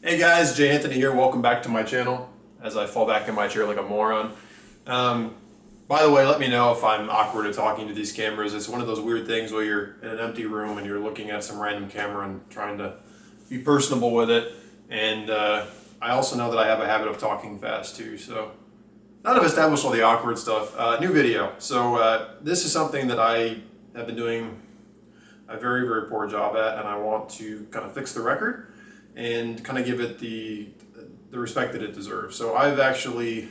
Hey guys, J.Anthony here. Welcome back to my channel as I fall back in my chair like a moron. By the way, let me know if I'm awkward at talking to these cameras. It's one of those weird things where you're in an empty room and you're looking at some random camera and trying to be personable with it. And I also know that I have a habit of talking fast too. So now that I've established all the awkward stuff, new video. So this is something that I have been doing a very, very poor job at, and I want to kind of fix the record and kind of give it the respect that it deserves. So I've actually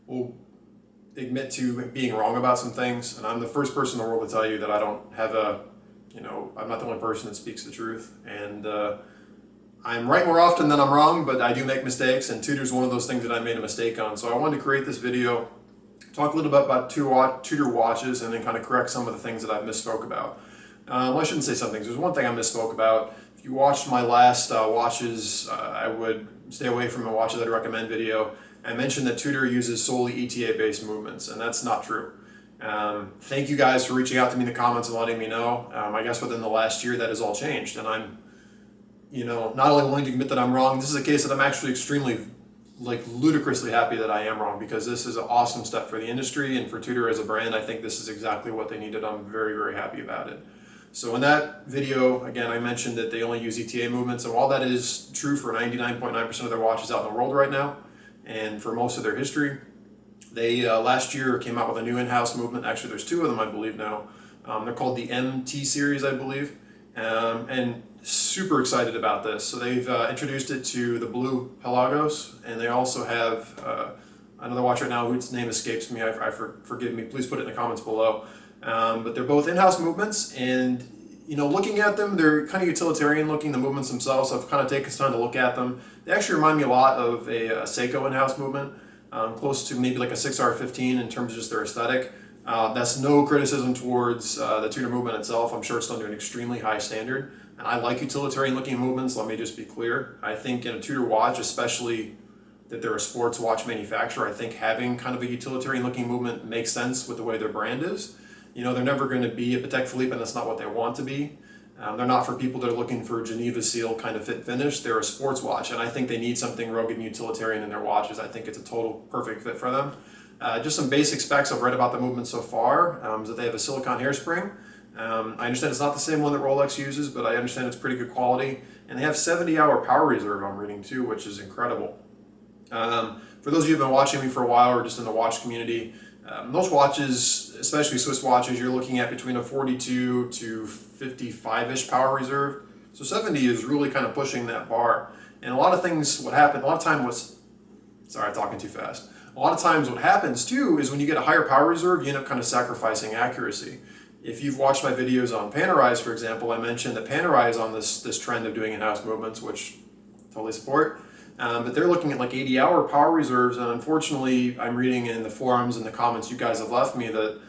will admit to being wrong about some things, and I'm the first person in the world to tell you that I don't have I'm not the only person that speaks the truth, and I'm right more often than I'm wrong, but I do make mistakes, and Tudor's one of those things that I made a mistake on. So I wanted to create this video, talk a little bit about Tudor watches, and then kind of correct some of the things that I misspoke about. Well, I shouldn't say some things. There's one thing I misspoke about. If you watched my last watches, I would stay away from a watches I'd recommend video. I mentioned that Tudor uses solely ETA-based movements, and that's not true. Thank you guys for reaching out to me in the comments and letting me know. I guess within the last year that has all changed, and I'm, not only willing to admit that I'm wrong. This is a case that I'm actually extremely, ludicrously happy that I am wrong, because this is an awesome step for the industry and for Tudor as a brand. I think this is exactly what they needed. I'm very, very happy about it. So in that video, again, I mentioned that they only use ETA movements, and while that is true for 99.9% of their watches out in the world right now, and for most of their history, they last year came out with a new in-house movement. Actually, there's two of them, I believe now. They're called the MT series, I believe, and super excited about this. So they've introduced it to the blue Pelagos, and they also have another watch right now whose name escapes me. Forgive me. Please put it in the comments below. But they're both in-house movements, and looking at them, they're kind of utilitarian looking, the movements themselves. I've kind of taken some time to look at them. They actually remind me a lot of a Seiko in-house movement, close to maybe like a 6R15 in terms of just their aesthetic. That's no criticism towards the Tudor movement itself. I'm sure it's done to an extremely high standard, and I like utilitarian looking movements. Let me just be clear. I think in a Tudor watch, especially that they're a sports watch manufacturer, I think having kind of a utilitarian looking movement makes sense with the way their brand is. They're never going to be a Patek Philippe, and that's not what they want to be. They're not for people that are looking for a Geneva seal kind of fit finish. They're a sports watch, and I think they need something rugged and utilitarian in their watches. I think it's a total perfect fit for them. Just some basic specs I've read about the movement so far is that they have a silicone hairspring. I understand it's not the same one that Rolex uses, but I understand it's pretty good quality. And they have 70-hour power reserve, I'm reading too, which is incredible. For those of you who've been watching me for a while or just in the watch community, most watches, especially Swiss watches, you're looking at between a 42 to 55-ish power reserve. So 70 is really kind of pushing that bar. And a lot of things, sorry, I'm talking too fast. A lot of times what happens too is when you get a higher power reserve, you end up kind of sacrificing accuracy. If you've watched my videos on Panerais, for example, I mentioned that Panerai is on this trend of doing in-house movements, which I totally support. But they're looking at like 80-hour power reserves, and unfortunately, I'm reading in the forums and the comments you guys have left me that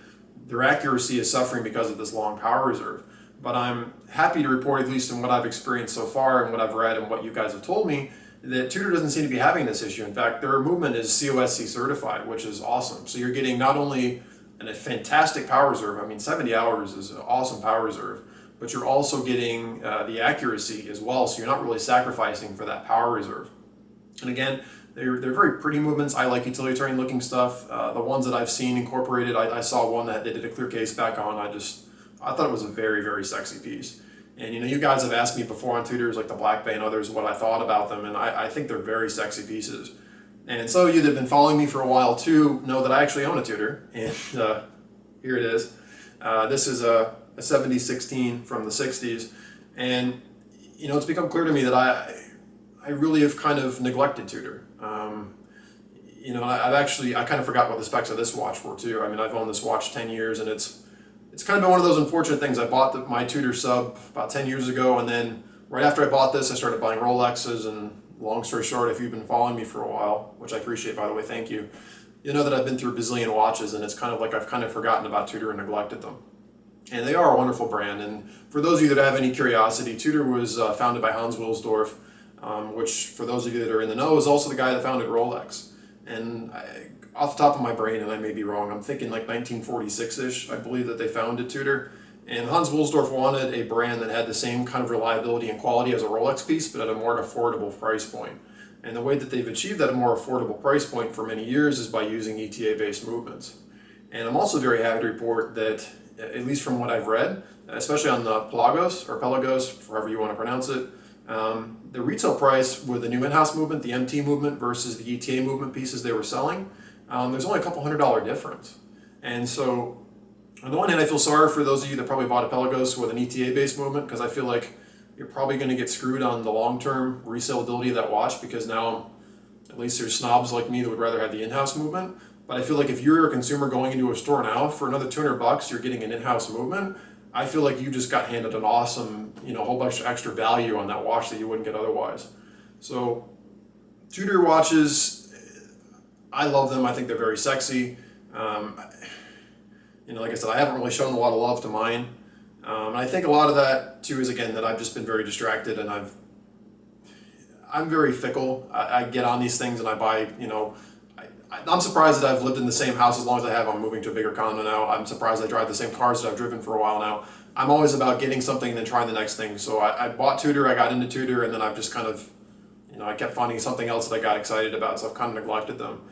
their accuracy is suffering because of this long power reserve. But I'm happy to report, at least in what I've experienced so far and what I've read and what you guys have told me, that Tudor doesn't seem to be having this issue. In fact, their movement is COSC certified, which is awesome. So you're getting not only a fantastic power reserve, I mean 70 hours is an awesome power reserve, but you're also getting the accuracy as well, so you're not really sacrificing for that power reserve. And again, they're very pretty movements. I like utilitarian looking stuff. The ones that I've seen incorporated, I saw one that they did a clear case back on. I thought it was a very, very sexy piece. And you guys have asked me before on Tudors, like the Black Bay and others, what I thought about them, and I think they're very sexy pieces. And some of you that have been following me for a while too know that I actually own a Tudor, and here it is. This is a 7016 from the 60s, and it's become clear to me that I really have kind of neglected Tudor. I kind of forgot what the specs of this watch were too. I mean, I've owned this watch 10 years, and it's kind of been one of those unfortunate things. I bought my Tudor sub about 10 years ago, and then right after I bought this, I started buying Rolexes, and long story short, if you've been following me for a while, which I appreciate, by the way, thank you, you know that I've been through a bazillion watches, and it's kind of like I've kind of forgotten about Tudor and neglected them. And they are a wonderful brand, and for those of you that have any curiosity, Tudor was founded by Hans Wilsdorf, which, for those of you that are in the know, is also the guy that founded Rolex. And off the top of my brain, and I may be wrong, I'm thinking like 1946-ish, I believe that they founded Tudor. And Hans Wilsdorf wanted a brand that had the same kind of reliability and quality as a Rolex piece, but at a more affordable price point. And the way that they've achieved that a more affordable price point for many years is by using ETA-based movements. And I'm also very happy to report that, at least from what I've read, especially on the Pelagos, however you want to pronounce it, the retail price with the new in-house movement, the MT movement versus the ETA movement pieces they were selling, there's only a couple $100 difference. And so, on the one hand, I feel sorry for those of you that probably bought a Pelagos with an ETA-based movement, because I feel like you're probably going to get screwed on the long-term resaleability of that watch, because now, at least there's snobs like me that would rather have the in-house movement. But I feel like if you're a consumer going into a store now, for another $200, you're getting an in-house movement. I feel like you just got handed an awesome, whole bunch of extra value on that watch that you wouldn't get otherwise. So, Tudor watches, I love them. I think they're very sexy. Like I said, I haven't really shown a lot of love to mine. And I think a lot of that too is, again, that I've just been very distracted, and I'm very fickle. I get on these things and I buy, I'm surprised that I've lived in the same house as long as I have. I'm moving to a bigger condo now. I'm surprised I drive the same cars that I've driven for a while now. I'm always about getting something and then trying the next thing. So I bought Tudor, I got into Tudor, and then I've just kind of, I kept finding something else that I got excited about, so I've kind of neglected them.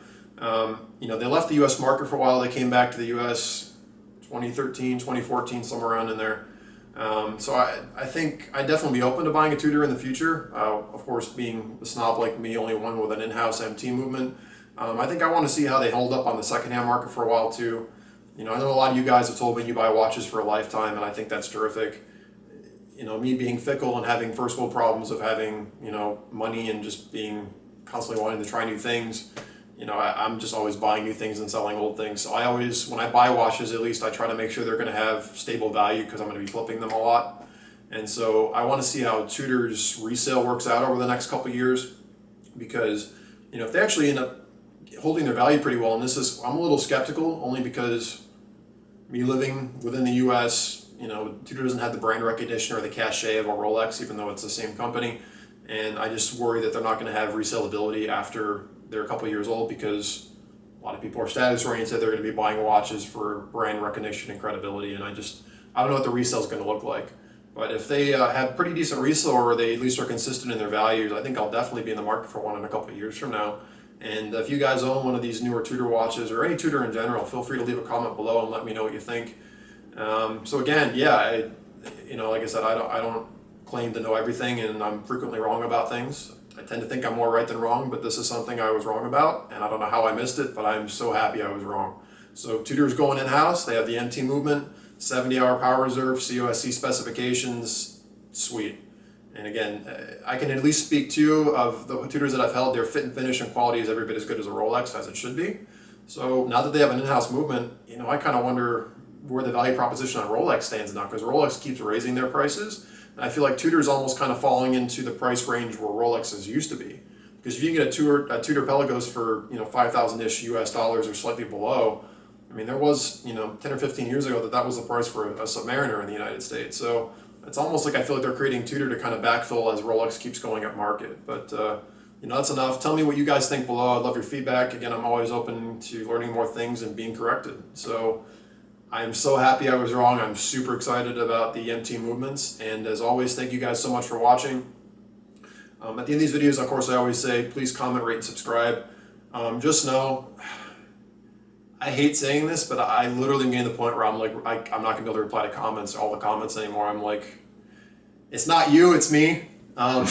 They left the U.S. market for a while. They came back to the U.S. 2013, 2014, somewhere around in there. So I think I'd definitely be open to buying a Tudor in the future. Of course, being a snob like me, only one with an in-house MT movement. I think I want to see how they hold up on the secondhand market for a while too. I know a lot of you guys have told me you buy watches for a lifetime, and I think that's terrific. Me being fickle and having first world problems of having, money and just being constantly wanting to try new things. I'm just always buying new things and selling old things. So I always, when I buy watches, at least I try to make sure they're going to have stable value, because I'm going to be flipping them a lot. And so I want to see how Tudor's resale works out over the next couple of years, because, if they actually end up holding their value pretty well, and I'm a little skeptical, only because me living within the U.S., Tudor doesn't have the brand recognition or the cachet of a Rolex, even though it's the same company. And I just worry that they're not going to have resaleability after they're a couple years old, because a lot of people are status oriented. They're going to be buying watches for brand recognition and credibility, and I don't know what the resale is going to look like. But if they have pretty decent resale, or they at least are consistent in their values, I think I'll definitely be in the market for one in a couple of years from now. And if you guys own one of these newer Tudor watches, or any Tudor in general, feel free to leave a comment below and let me know what you think. So again, yeah, like I said, I don't claim to know everything, and I'm frequently wrong about things. I tend to think I'm more right than wrong, but this is something I was wrong about, and I don't know how I missed it, but I'm so happy I was wrong. So Tudor's going in-house. They have the MT movement, 70-hour power reserve, COSC specifications, sweet. And again, I can at least speak to, of the Tudors that I've held, their fit and finish and quality is every bit as good as a Rolex, as it should be. So now that they have an in-house movement, I kind of wonder where the value proposition on Rolex stands now, because Rolex keeps raising their prices. And I feel like Tudor's almost kind of falling into the price range where Rolexes used to be. Because if you can get a Tudor Pelagos for 5,000-ish US dollars or slightly below, I mean, there was 10 or 15 years ago that was the price for a Submariner in the United States. So it's almost like I feel like they're creating Tudor to kind of backfill as Rolex keeps going up market. But that's enough. Tell me what you guys think below. I'd love your feedback. Again, I'm always open to learning more things and being corrected. So I'm so happy I was wrong. I'm super excited about the MT movements. And as always, thank you guys so much for watching. At the end of these videos, of course, I always say, please comment, rate, and subscribe. Just know, I hate saying this, but I literally am getting to the point where I'm like, I'm not going to be able to reply to comments, all the comments anymore. I'm like, it's not you, it's me. I'm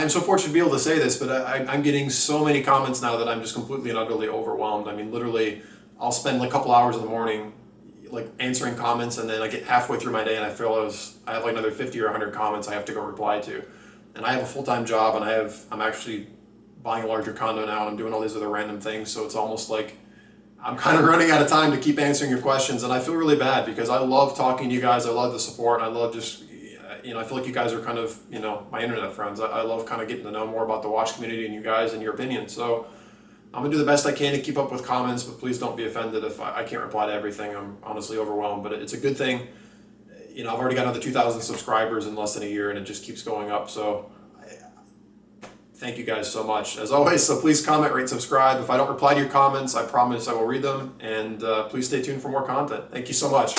so fortunate to be able to say this, but I'm getting so many comments now that I'm just completely and utterly overwhelmed. I mean, literally, I'll spend like a couple hours in the morning like answering comments, and then I get halfway through my day and I feel I have like another 50 or 100 comments I have to go reply to. And I have a full-time job, and I'm actually buying a larger condo now, and I'm doing all these other random things, so it's almost like I'm kind of running out of time to keep answering your questions, and I feel really bad because I love talking to you guys. I love the support. I love just, I feel like you guys are kind of, my internet friends. I love kind of getting to know more about the watch community and you guys and your opinions. So I'm going to do the best I can to keep up with comments, but please don't be offended if I can't reply to everything. I'm honestly overwhelmed, but it's a good thing. I've already got another 2,000 subscribers in less than a year, and it just keeps going up. So thank you guys so much, as always. So please comment, rate, subscribe. If I don't reply to your comments, I promise I will read them. And please stay tuned for more content. Thank you so much.